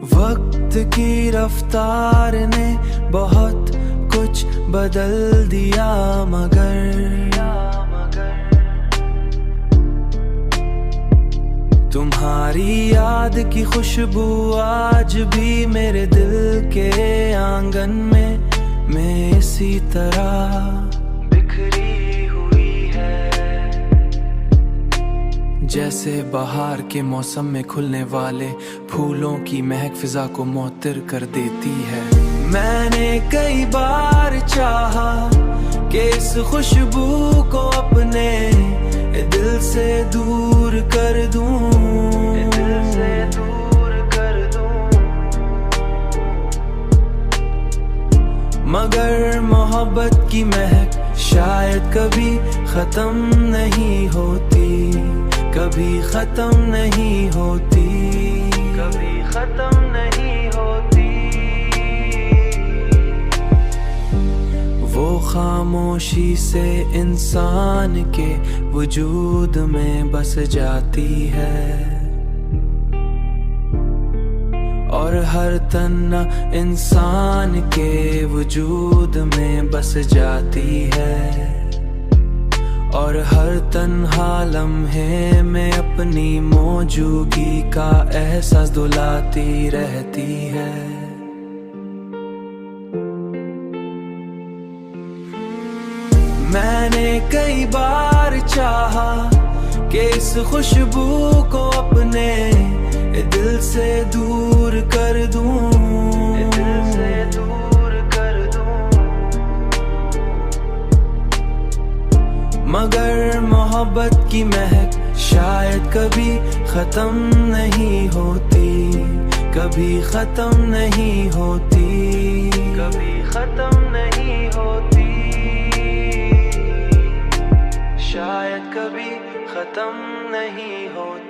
वक्त की रफ्तार ने बहुत कुछ बदल दिया, मगर तुम्हारी याद की खुशबू आज भी मेरे दिल के आंगन में इसी तरह बिखरी हुई है। जैसे बहार के मौसम में खुलने वाले फूलों की महक फिजा को मुअत्तर कर देती है। मैंने कई बार चाहा कि इस खुशबू को अपने दिल से दूर कर दूं, मगर मोहब्बत की महक शायद कभी खत्म नहीं होती, कभी खत्म नहीं होती, कभी खत्म नहीं होती। वो खामोशी से इंसान के वजूद में बस जाती है, और हर तन्हा इंसान के वजूद में बस जाती है, और हर तन्हा लम्हे में अपनी मौजूदगी का एहसास दिलाती रहती है। मैंने कई बार चाहा कि इस खुशबू को अपने दिल से दूर कर दूं, मगर मोहब्बत की महक शायद कभी खत्म नहीं होती, कभी खत्म नहीं होती, कभी खत्म नहीं होती, शायद कभी खत्म नहीं होती।